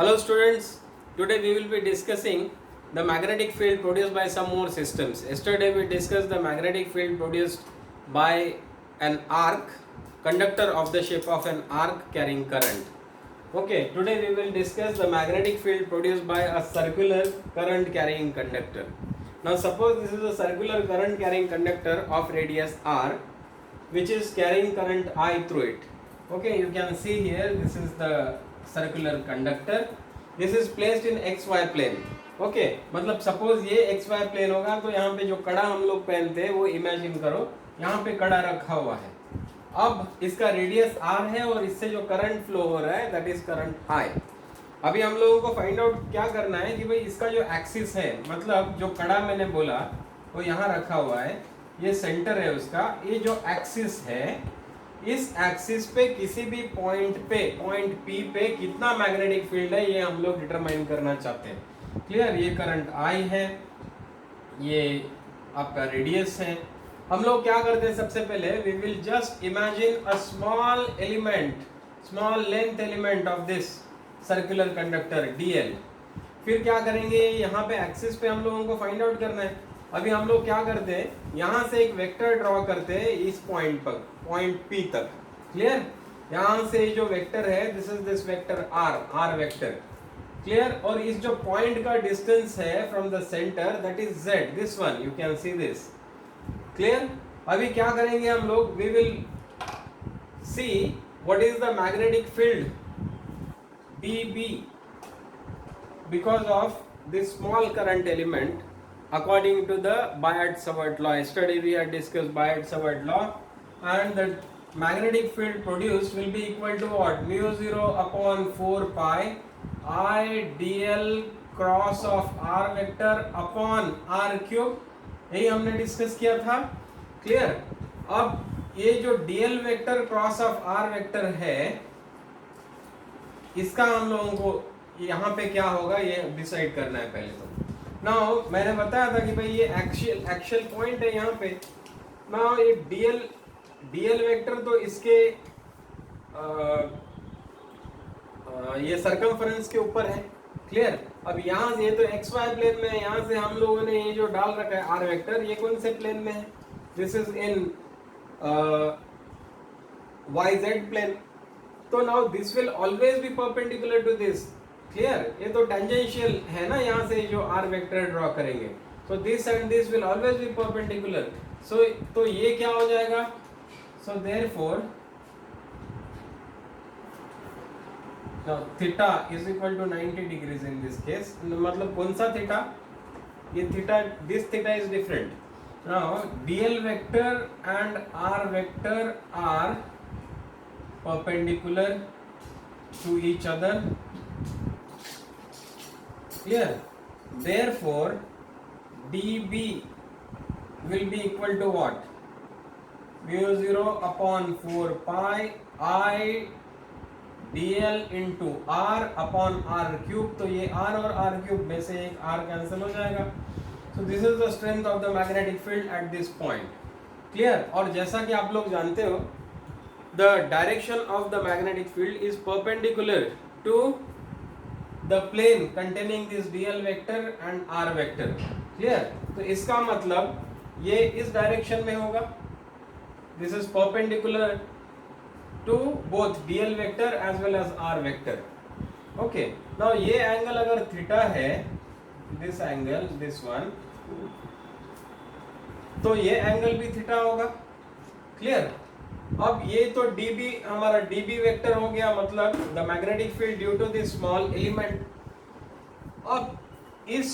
Hello students, today we will be discussing the magnetic field produced by some more systems. Yesterday we discussed the magnetic field produced by an arc, conductor of the shape of an arc carrying current. Okay, today we will discuss the magnetic field produced by a circular current carrying conductor. Now suppose this is a circular current carrying conductor of radius r which is carrying current I through it. Okay, you can see here this is the circular conductor. This is placed in xy plane. Okay, मतलब suppose ये xy plane होगा तो यहाँ पे जो कड़ा हम लोग पहनते हैं वो इमेजिन करो यहाँ पे कड़ा रखा हुआ है. अब इसका रेडियस r है और इससे जो करंट फ्लो हो रहा है दैट इज करंट I. अभी हम लोगों को फाइंड आउट क्या करना है कि भाई इसका जो एक्सिस है, मतलब जो कड़ा मैंने बोला वो यहाँ रखा हुआ है, ये सेंटर है उसका, ये जो एक्सिस है इस एक्सिस पे किसी भी पॉइंट P पे कितना मैग्नेटिक फील्ड है ये हम लोग डिटरमाइन करना चाहते हैं. क्लियर? ये करंट I है, ये आपका रेडियस है. हम लोग क्या करते हैं, सबसे पहले we will just imagine a small element, small length element of this circular conductor DL. फिर क्या करेंगे, यहाँ पे एक्सिस पे हम लोगों को फाइंड आउट करना है. अभी हम लोग क्या करते हैं, यहाँ से एक वेक्टर ड्रॉ करते हैं इस पॉइंट पर, पॉइंट P तक. क्लियर? यहाँ से जो वेक्टर है this is this vector R vector. Clear? और इस जो पॉइंट का डिस्टेंस है from the center that is Z, this one, you can see this. Clear? अभी क्या करेंगे हम लोग, we will see what is the magnetic field dB because of this small current element according to the Biot-Savart law. Yesterday we had discussed Biot-Savart law, and the magnetic field produced will be equal to what? Mu 0 upon 4 pi I dl cross of r vector upon r cube. यही हमने discuss किया था. Clear? अब ये जो dl vector cross of r vector है इसका हम लोगों को यहाँ पे क्या होगा ये डिसाइड करना है पहले. तो नाउ मैंने बताया था कि भाई ये एक्सियल पॉइंट है यहाँ पे. नाउ ये डीएल वेक्टर तो इसके ये सर्कमफरेंस के ऊपर है. क्लियर? अब यहाँ से ये तो एक्स वाई प्लेन में है, यहाँ से हम लोगों ने ये जो डाल रखा है आर वेक्टर, ये कौन से प्लेन में है? This is in Y Z plane. तो now this will always be perpendicular to this. Clear? ये तो टेंजेंशियल है ना, यहाँ से जो आर वेक्टर ड्रॉ करेंगे, so this and this will always be perpendicular. So तो ये क्या हो जाएगा, so therefore now theta is equal to 90 degrees in this case. मतलब कौन सा थीटा? ये theta, this theta is different. Now DL vector and R vector are perpendicular to each other. Clear? Therefore dB will be equal to what? Mu 0 upon 4 pi I dl into r upon r cube. तो ये r और r cube में से एक r cancel हो जाएगा. So this is the strength of the magnetic field at this point. Clear? और जैसा कि आप लोग जानते हो, the direction of the magnetic field is perpendicular to the plane containing this dl vector and r vector. Clear? तो इसका मतलब ये इस डायरेक्शन में होगा. This is perpendicular to both dl vector as well as r vector. Okay. Now ये angle अगर theta है, this angle, this one, तो ये एंगल भी थीटा होगा. क्लियर? अब ये तो dB हमारा dB वेक्टर हो गया, मतलब the magnetic field due to this small element. अब इस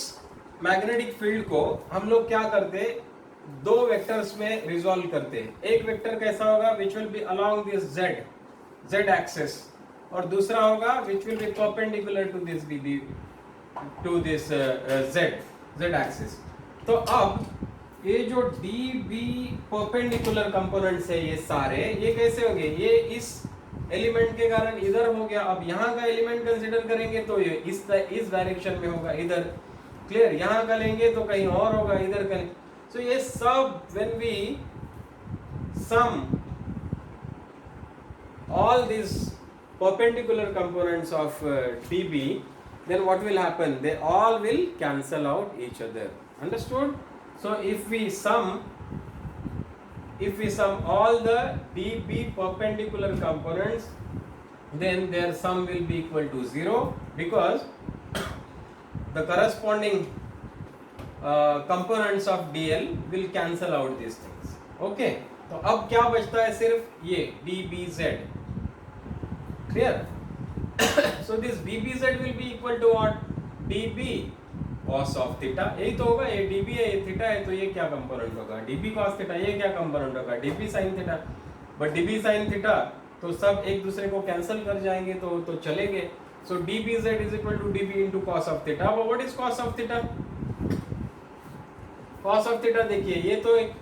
मैग्नेटिक फील्ड को हम लोग क्या करते, दो वेक्टर्स में रिजॉल्व करते हैं. एक वेक्टर कैसा होगा, which will be along this z axis, और दूसरा होगा which will be perpendicular to this dB to this z axis. तो अब ये जो dB परपेंडिकुलर कंपोनेंट्स है ये सारे, ये कैसे होंगे, ये इस एलिमेंट के कारण इधर हो गया. अब यहाँ का एलिमेंट कंसीडर करेंगे तो ये इस डायरेक्शन में होगा इधर. क्लियर? यहाँ का लेंगे तो कहीं और होगा इधर का. सो ये सब when we sum all this perpendicular components of dB, then what will happen? They all will cancel out each other. Understood? So if we sum all the dB perpendicular components, then their sum will be equal to 0, because the corresponding components of dl will cancel out these things. Okay, तो अब क्या बचता है? सिर्फ ये dbz. Clear? So this dbz will be equal to what? db cos of theta. यही तो होगा, ये db है, ये थीटा है, तो ये क्या कंपोनेंट होगा? db cos theta. ये क्या कंपोनेंट होगा? db sin theta. But db sin theta तो सब एक दूसरे को कैंसिल कर जाएंगे, तो चलेंगे. So dbz is equal to db into cos of theta. But what is cos of theta? cos of theta देखिए, ये तो एक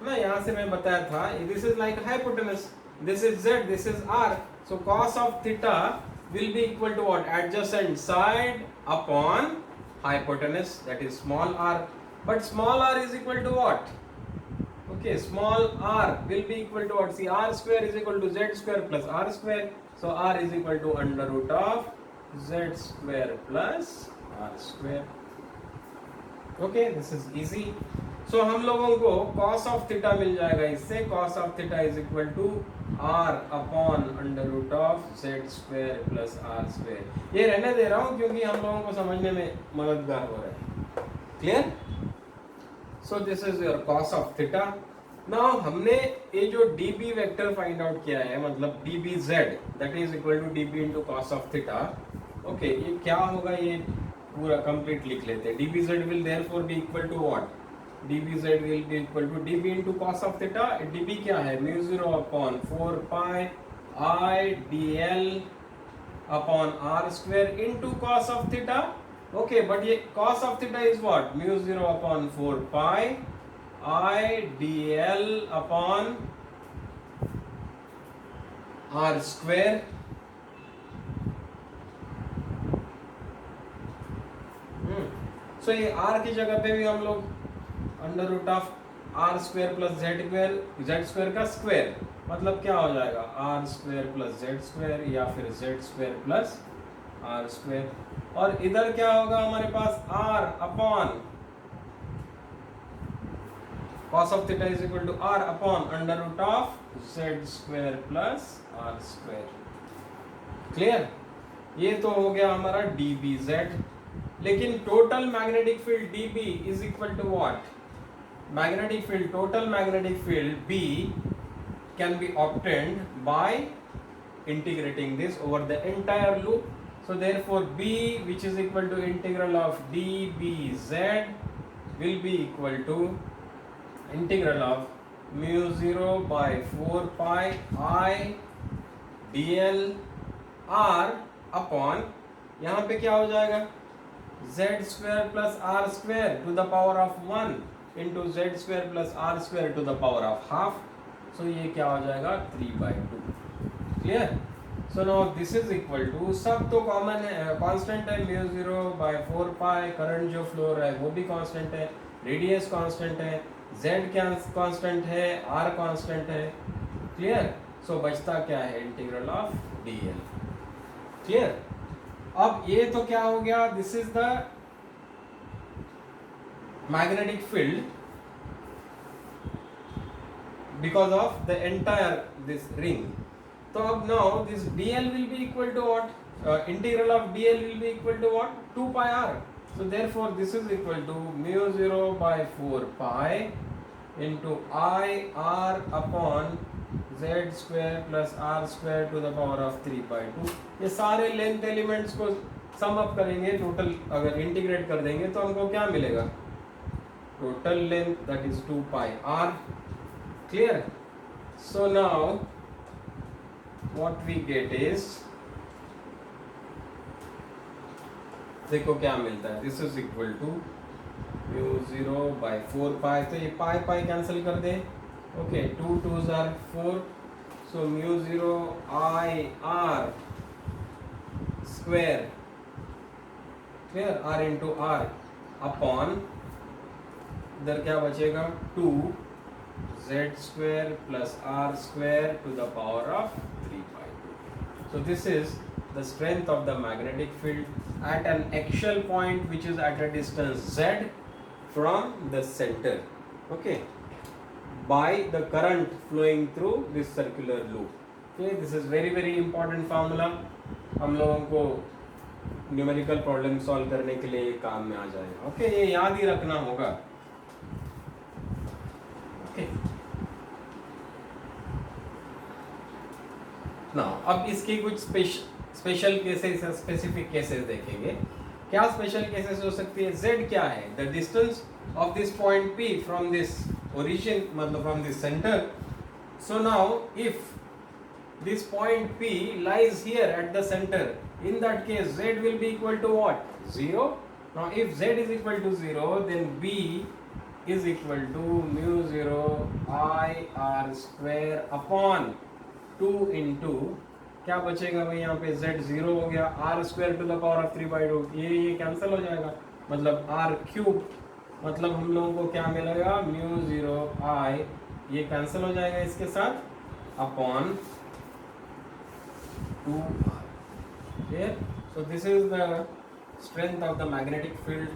ना, यहाँ से मैं बताया था, this is like hypotenuse, this is z, this is r. So cos of theta will be equal to what? Adjacent side upon hypotenuse, that is small r. But small r is equal to what? Okay, small r will be equal to what? See, r square is equal to z square plus r square. So r is equal to under root of z square plus r square. Okay, this is easy. So हम लोगों को cos of theta मिल जाएगा इससे. cos of theta is equal to r upon under root of z square plus r square. ये रहने दे रहा हूँ क्योंकि हम लोगों को समझने में मददगार हो रहा है. Clear? So this is your cos of theta. Now हमने ये जो db वेक्टर फाइंड आउट किया है, मतलब dbz that is equal to db into cos of theta. Okay, ये क्या होगा? ये पूरा कंप्लीट लिख लेते हैं. dbz will therefore be equal to what? dbz will be equal to db into cos of theta. db क्या है? mu 0 upon 4 pi I dl upon r square into cos of theta. Okay, but ये cos of theta is what? mu 0 upon 4 pi I dl upon r square. So ये r की जगह पे भी हम लोग under root of R square plus Z square का square, मतलब क्या हो जाएगा? R square plus Z square या फिर Z square plus R square. और इधर क्या होगा हमारे पास? R upon cos of theta is equal to r upon under root of z square plus r square. Clear? ये तो हो गया हमारा dbz. लेकिन total magnetic field db is equal to what? Magnetic field, total magnetic field B can be obtained by integrating this over the entire loop. So therefore B, which is equal to integral of dBz, will be equal to integral of mu 0 by 4 pi I dl r upon, यहाँ पे क्या हो जाएगा? z square plus r square to the power of 1 into z square plus r square to the power of half. So ये क्या हो जाएगा? 3/2. Clear? So now this is equal to, सब तो कॉमन है, कांस्टेंट है, mu 0 by 4 pi. करंट जो flow रहा है वो भी कांस्टेंट है, रेडियस कांस्टेंट है, z कांस्टेंट है, r कांस्टेंट है. क्लियर? सो बचता क्या है? Integral of dl. क्लियर? अब ये तो क्या हो गया? This is the magnetic field because of the entire this ring. So now this dl will be equal to what? Integral of dl will be equal to what? 2 pi r. So therefore this is equal to mu 0 by 4 pi into I r upon z square plus r square to the power of 3/2. ये सारे length elements को sum up करेंगे, total अगर integrate कर देंगे तो हमको क्या मिलेगा? Total length, that is 2 pi r. Clear? So now what we get is, देखो क्या मिलता है? This is equal to mu 0 by 4 pi. तो ये pi pi कैंसिल कर दे. Okay, 2 2s are 4. So mu 0 I r square, clear, r into r upon, इधर क्या बचेगा? 2 z square plus r square to the power of 3/2. So this is the strength of the magnetic field at an axial point which is at a distance z from the center, okay, by the current flowing through this circular loop. Okay, this is very important formula, हम लोगों को numerical problem solve करने के लिए काम में आ जाएगा. Okay, ये याद ही रखना होगा. ओके, नाउ अब इसकी कुछ स्पेशल केसेस, स्पेसिफिक केसेस देखेंगे. क्या स्पेशल केसेस हो सकती है? z क्या है? The distance of this point p from this origin, मतलब from this centre. So now if this point P lies here at the center, in that case Z will be equal to what? 0. Now if Z is equal to 0, then B is equal to mu 0 I R square upon 2 into, क्या बचेगा भाई यहाँ पे? Z 0 हो गया, R square to the power of 3 by 2, ये cancel हो जाएगा, मतलब R cube, मतलब हम लोगों को क्या मिलेगा? mu 0 I, ये कैंसिल हो जाएगा इसके साथ, upon 2r. Here, so this is the strength of the magnetic field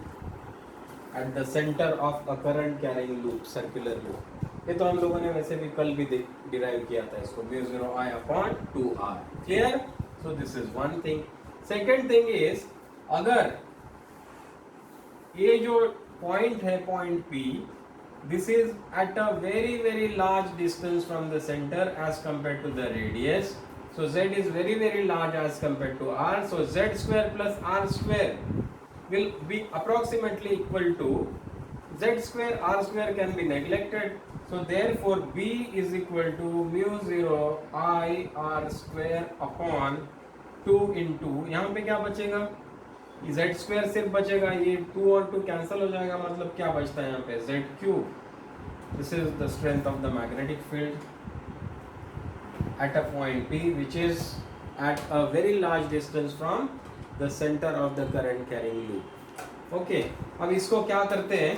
at the center of a current carrying loop, circular loop. ये तो हम लोगों ने वैसे भी कल भी डिराइव किया था इसको, mu 0 I upon 2r. Clear? So this is one thing. Second thing is, अगर ये जो point है, point P, this is at a very large distance from the center as compared to the radius. So Z is very large as compared to R. So Z square plus R square will be approximately equal to Z square. R square can be neglected. So therefore B is equal to mu 0 I R square upon 2 into, यहाँ पे क्या बचेगा? Z square सिर्फ बचेगा, ये 2 और 2 cancel हो जाएगा, मतलब क्या बचता है यहाँ पे? Z cube. This is the strength of the magnetic field at a point P which is at a very large distance from the center of the current carrying loop. Okay, अब इसको क्या करते हैं,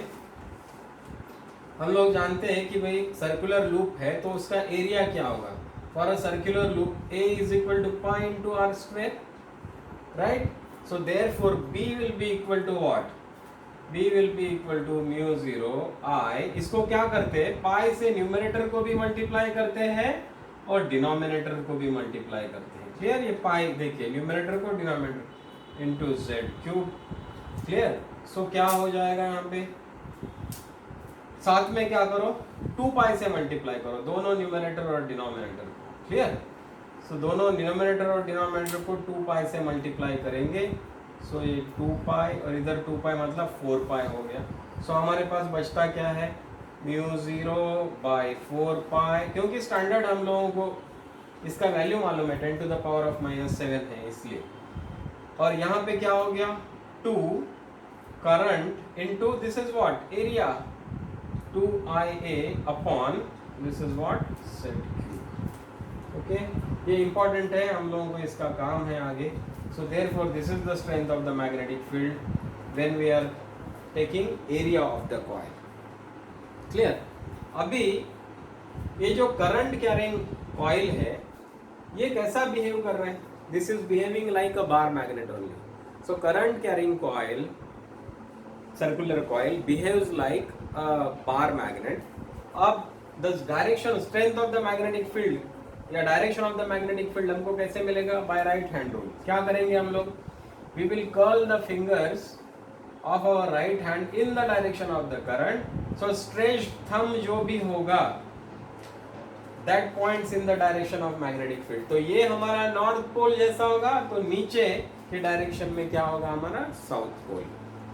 हम लोग जानते हैं कि भाई सर्कुलर लूप है तो उसका एरिया क्या होगा. For a circular loop A is equal to pi into R square, right? So therefore B will be equal to what? B will be equal to mu 0 I. इसको क्या करते हैं? पाई से न्यूमरेटर को भी मल्टीप्लाई करते हैं और डिनोमिनेटर को भी मल्टीप्लाई करते हैं. क्लियर? ये पाई देखिए, न्यूमरेटर को denominator into z cube. Clear? So क्या हो जाएगा यहाँ पे? साथ में क्या करो? 2 पाई से मल्टीप्लाई करो दोनों न्यूमरेटर और डिनोमिनेटर को. क्लियर? सो दोनों न्यूमरेटर और डिनोमिनेटर को 2 पाई से मल्टीप्लाई करेंगे. सो ये 2 पाई और इधर 2 पाई, मतलब 4 पाई हो गया. सो हमारे पास बचता क्या है? mu 0 by 4 pi, क्योंकि स्टैंडर्ड हम लोगों को इसका वैल्यू मालूम है, 10 to the power of -7 है इसलिए. और यहाँ पे क्या हो गया? 2 current into this is what? Area, 2IA upon this is what? Z cube. Okay, ये इंपॉर्टेंट है, हम लोगों को इसका काम है आगे. So therefore this is the strength of the magnetic field when we are taking area of the coil. Clear? अभी ये जो करंट कैरिंग कॉइल है ये कैसा बिहेव कर रहा है? This is behaving like a bar magnet only. So current carrying coil, circular coil behaves like a bar magnet. अब the direction, strength of the magnetic field या direction of the magnetic field हमको कैसे मिलेगा? By right hand rule. क्या करेंगे हम लोग? We will curl the fingers of our right hand in the direction of the current. So stretched thumb जो भी होगा that points in the direction of magnetic field. तो ये हमारा नॉर्थ पोल जैसा होगा, तो नीचे के डायरेक्शन में क्या होगा? हमारा साउथ पोल.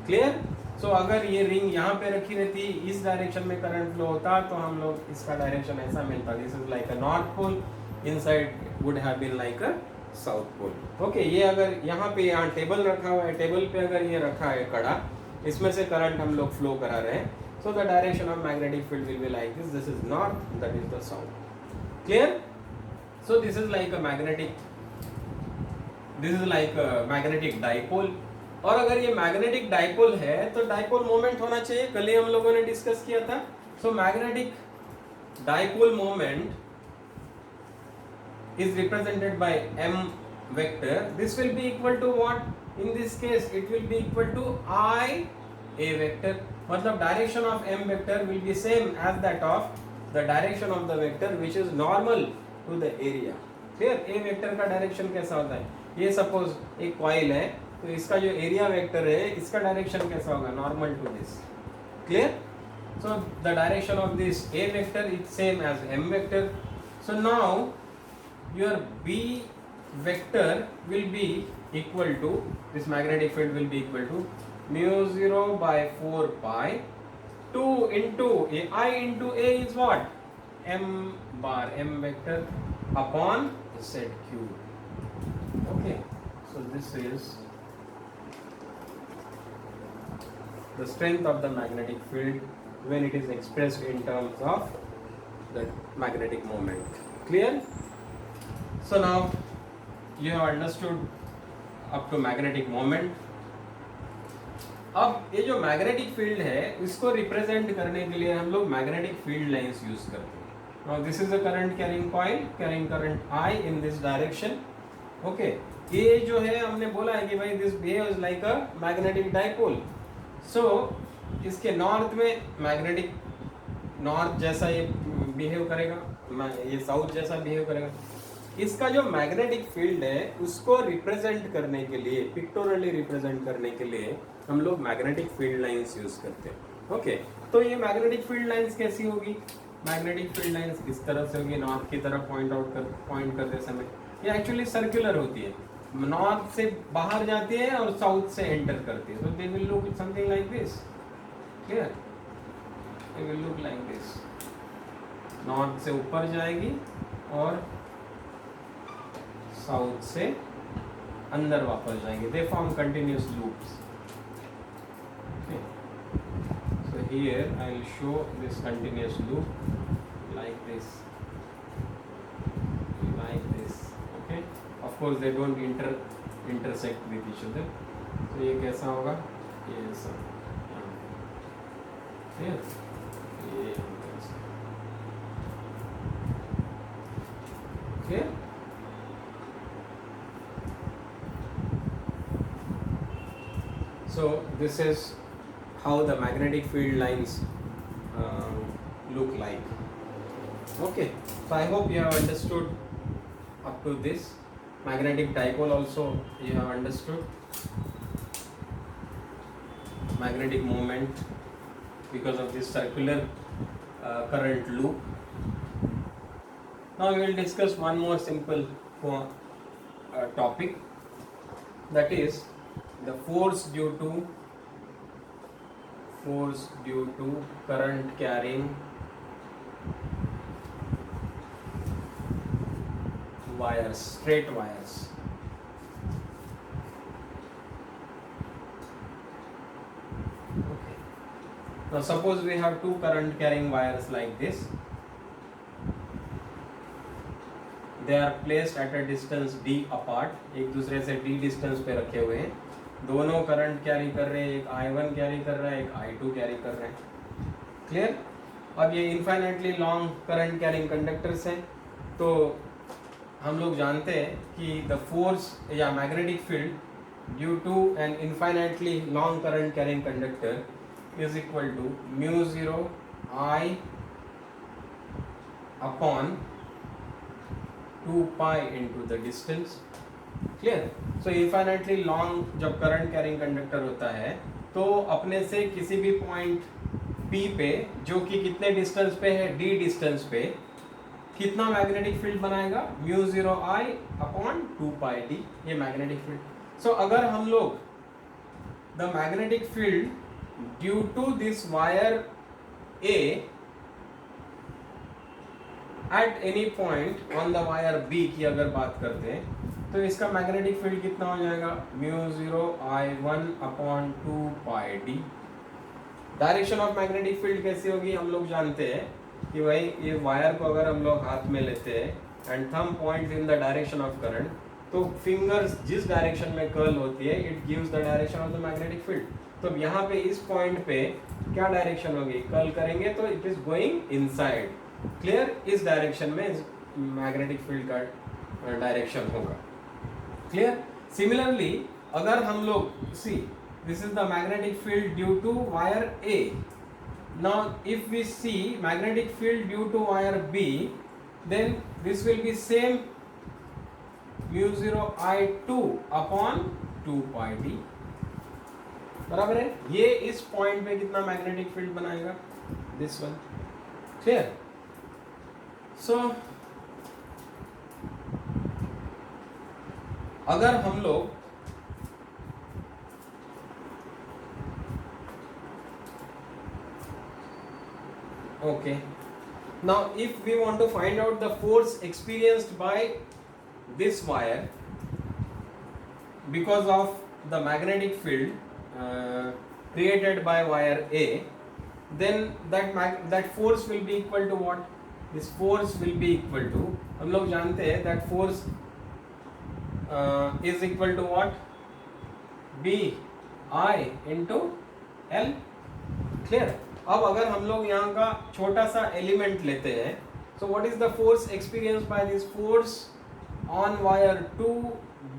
क्लियर? सो अगर ये रिंग यहाँ पे रखी रहती, इस डायरेक्शन में करंट फ्लो होता, तो हम लोग इसका डायरेक्शन ऐसा मिलता. This is like a north pole, inside would have been like a south pole. Okay, ये अगर यहाँ पे, यहाँ टेबल रखा हुआ है, टेबल पे अगर ये रखा है कड़ा, इसमें से करंट हम लोग फ्लो करा रहे हैं. So the direction of magnetic field will be like this. This is north, that is the south. Clear? So this is like a magnetic, this is like a magnetic dipole. और अगर ये magnetic dipole है तो dipole moment होना चाहिए, कल ही हम लोगों ने डिस्कस किया था. So magnetic dipole moment is represented by m vector, this will be equal to what? In this case it will be equal to I a vector. मतलब direction of m vector will be same as that of the direction of the vector which is normal to the area. Clear? a vector का direction कैसा होता है? ये suppose एक coil है, तो इसका जो area vector है इसका direction कैसा होगा? Normal to this. Clear? So the direction of this a vector is same as m vector. So now your b vector will be equal to, this magnetic field will be equal to mu 0 by 4 pi 2 into a, I into a is what? M bar, m vector upon z cube. Okay, so this is the strength of the magnetic field when it is expressed in terms of the magnetic moment. Clear? So now you have understood up to magnetic moment. अब ये जो magnetic field है इसको represent करने के लिए हम लोग मैग्नेटिक फील्ड लाइंस यूज करते हैं. Now this is a current carrying coil carrying current I in this direction. Okay, ये जो है हमने बोला है कि भाई this behaves like a magnetic dipole. So इसके नॉर्थ में मैग्नेटिक नॉर्थ जैसा ये बिहेव करेगा, ये साउथ जैसा बिहेव करेगा. इसका जो मैग्नेटिक फील्ड है उसको रिप्रेजेंट करने के लिए, पिक्टोरली रिप्रेजेंट करने के लिए हम लोग मैग्नेटिक फील्ड लाइंस यूज करते हैं. ओके, तो ये मैग्नेटिक फील्ड लाइंस कैसी होगी? मैग्नेटिक फील्ड लाइंस इस तरह से होगी, नॉर्थ की तरफ पॉइंट करते समय. ये एक्चुअली सर्कुलर होती है, नॉर्थ से बाहर जाती है और साउथ से एंटर करती है. So they will look something like this. Clear? They will look like this. North से ऊपर जाएगी और साउथ से अंदर वापस जाएंगे. They form continuous loops. So here I will show this continuous loop like this. Okay, of course they don't intersect with each other. So ये कैसा होगा? ये ऐसा. ये okay. So this is how the magnetic field lines look like. Okay, so I hope you have understood up to this. Magnetic dipole also you have understood. Magnetic moment because of this circular current loop. Now we will discuss one more simple topic, that is the force due to current carrying wires, straight wires. Okay. Now suppose we have two current carrying wires like this. They are placed at a distance d apart. एक दूसरे से d distance पे रखे हुए हैं. दोनों current carry कर रहे हैं, एक I1 कैरी कर रहा है, एक I2 कैरी कर रहे हैं. क्लियर? अब ये infinitely long current carrying conductors हैं. तो हम लोग जानते हैं कि द फोर्स या magnetic field due to an infinitely long current carrying conductor is equal to mu 0 I upon 2 pi into the distance. Clear? So infinitely long जब current carrying conductor होता है तो अपने से किसी भी पॉइंट P पे, जो कि कितने डिस्टेंस पे है, d डिस्टेंस पे, कितना मैग्नेटिक फील्ड बनाएगा? Mu 0 I upon 2 pi d. ये मैग्नेटिक फील्ड. सो अगर हम लोग the magnetic field due to this wire A at any point on the wire B की अगर बात करते हैं तो इसका मैग्नेटिक फील्ड कितना हो जाएगा? Mu 0 I1 upon 2 pi d. Direction of magnetic field कैसी होगी? हम लोग जानते हैं कि भाई ये वायर को अगर हम लोग हाथ में लेते हैं and thumb points in the direction of current, तो फिंगर्स जिस डायरेक्शन में कर्ल होती है it gives the direction of the magnetic field. तो यहाँ पे इस पॉइंट पे क्या डायरेक्शन होगी? कर्ल करेंगे तो it is going inside. Clear? इस डायरेक्शन में मैग्नेटिक फील्ड का डायरेक्शन होगा. क्लियर. सिमिलरली अगर हम लोग see this is the magnetic field due to wire A. Now if we see magnetic field due to wire B, then this will be same mu 0 I2 upon 2 pi d. बराबर है. ये इस point पे कितना magnetic field बनाएगा? This one. Clear. सो अगर हम लोग okay, now if we want to find out the force experienced by this wire because of the magnetic field created by wire A, then that force will be equal to what? This force will be equal to, हम लोग जानते हैं that force is equal to what? B I into L. Clear. अब अगर हम लोग यहाँ का छोटा सा एलिमेंट लेते हैं, so what is the force experienced by this force on wire 2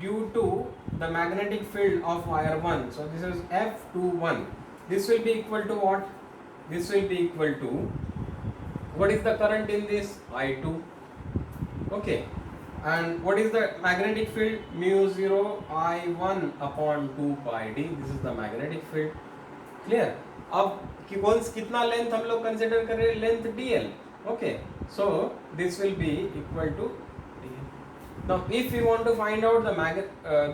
due to the magnetic field of wire 1? So this is F21. This will be equal to what? This will be equal to, what is the current in this? I2. Okay. And what is the magnetic field? Mu 0 I1 upon 2 pi d. This is the magnetic field. Clear. अब कितना length हम लोग consider कर रहे हैं? Length dl. Okay, so this will be equal to dl. Now if we want to find out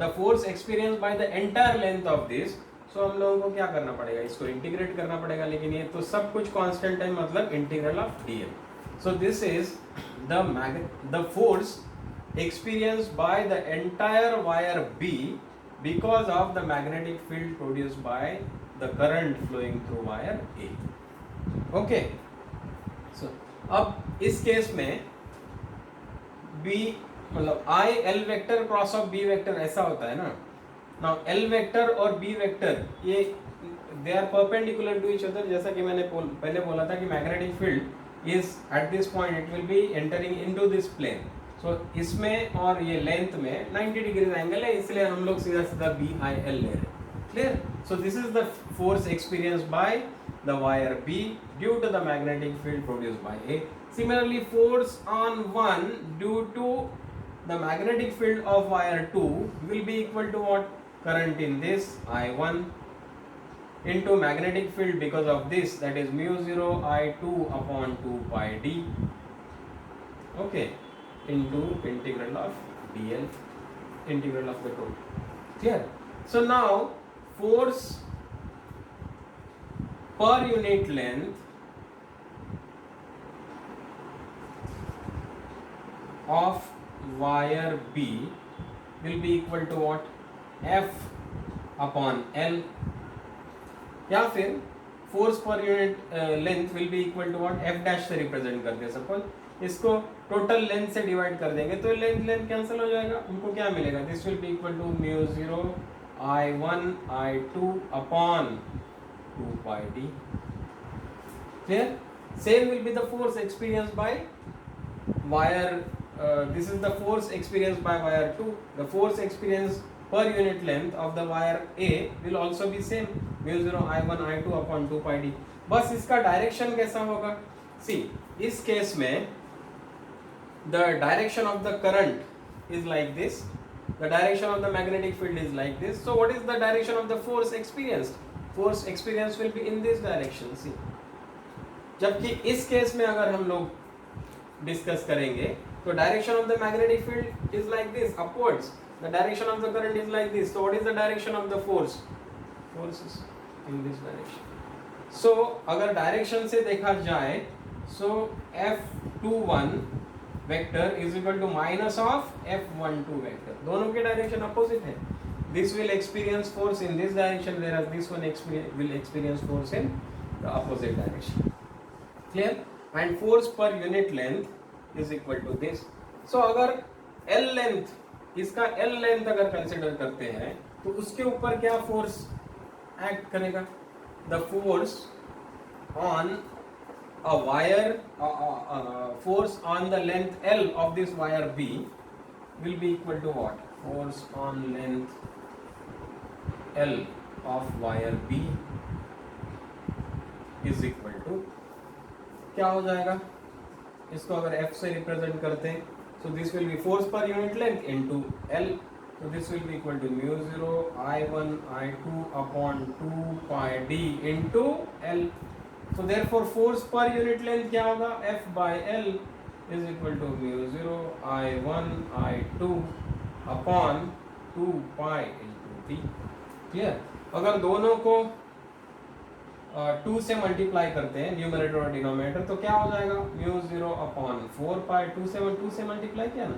the force experienced by the entire length of this, so हम लोगों को क्या करना पड़ेगा? इसको इंटीग्रेट करना पड़ेगा. लेकिन ये तो सब कुछ कांस्टेंट है, मतलब integral of dl. So this is the force experienced by the entire wire B because of the magnetic field produced by the current flowing through wire A. Okay. So अब इस केस में B मतलब I L vector cross of B vector ऐसा होता है ना. Now L vector और B vector ये they are perpendicular to each other. जैसा कि मैंने पहले बोला था कि magnetic field is at this point it will be entering into this plane. So इसमें और ये लेंथ में 90 डिग्री एंगल है, इसलिए हम लोग सीधा सीधा BIL ले रहे हैं. Clear. So this is the force experienced by the wire B due to the magnetic field produced by A. Similarly, force on 1 due to the magnetic field of wire 2 will be equal to what? Current in this I1 into magnetic field because of this, that is mu 0 I2 upon 2 pi d. Okay, into integral of dl, integral of the total. Clear. So now force per unit length of wire B will be equal to what? F upon L. या फिर force per unit length will be equal to what? F dash से represent करते हैं. Suppose इसको total length से divide कर देंगे तो लेंथ कैंसिल हो जाएगा. उनको क्या मिलेगा? This will be equal to mu 0 I1 I2 upon 2 pi d. Clear? Same will be the force experienced by wire. This is the force experienced by wire 2. The force experienced per unit length of the wire A will also be same, mu 0 I1 I2 upon 2 pi d. बस इसका direction कैसा होगा? See, इस case में the direction of the current is like this. The direction of the magnetic field is like this. So what is the direction of the force experienced? Force experienced will be in this direction. See. जबकि इस case में अगर हम लोग discuss करेंगे तो direction of the magnetic field is like this, upwards. The direction of the current is like this. So what is the direction of the force? Force is in this direction. So अगर direction से देखा जाए, so F21 vector is equal to minus of F12 vector. दोनों के direction opposite है. This will experience force in this direction, whereas this one will experience force in the opposite direction. Clear? And force per unit length is equal to this. So अगर L length, इसका L length अगर consider करते हैं तो उसके ऊपर क्या force act करेगा? The force on a wire, force on the length L of this wire B will be equal to what? force on length L of wire B is equal to, क्या हो जाएगा, इसको अगर F से represent करते हैं, so this will be force per unit length into L, so this will be equal to mu 0 I1 I2 upon 2 pi d into L. So therefore force per unit length क्या होगा, F by L is equal to mu 0 I1 I2 upon 2 pi into d. Clear? अगर दोनों को 2 से multiply करते हैं numerator और denominator, तो क्या हो जाएगा, म्यू 0 अपॉन 4 पाई, 2 से मल्टीप्लाई किया ना,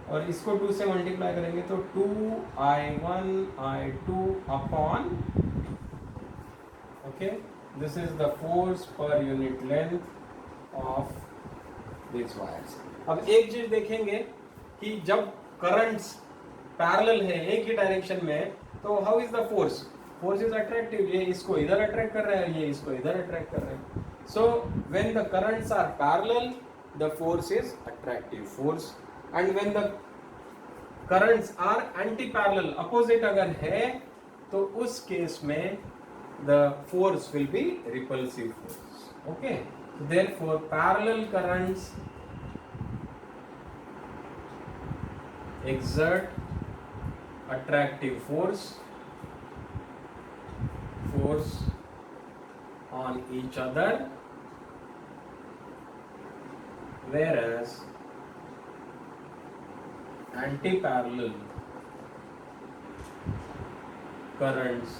और इसको 2 से मल्टीप्लाई करेंगे तो 2i1 i2 upon, okay, this is the force per unit length of this wires. अब एक चीज देखेंगे कि जब करंट्स पैरेलल है एक ही डायरेक्शन में, तो how is the force, force is attractive, ये इसको इधर अट्रैक्ट कर रहा है, ये इसको इधर अट्रैक्ट कर रहे हैं. So when the currents are parallel the force is attractive force, and when the currents are anti parallel, opposite अगर है, तो उस केस में the force will be repulsive force. Okay, therefore parallel currents exert attractive force on each other, whereas anti-parallel currents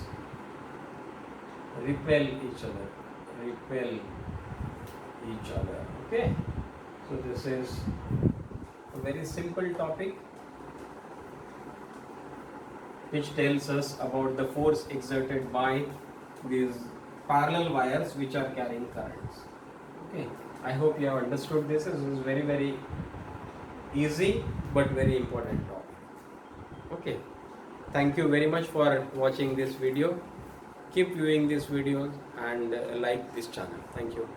repel each other. Okay, so this is a very simple topic which tells us about the force exerted by these parallel wires which are carrying currents. Okay, I hope you have understood this. This is very easy but very important topic. Okay, thank you very much for watching this video. Keep viewing these videos and like this channel. Thank you.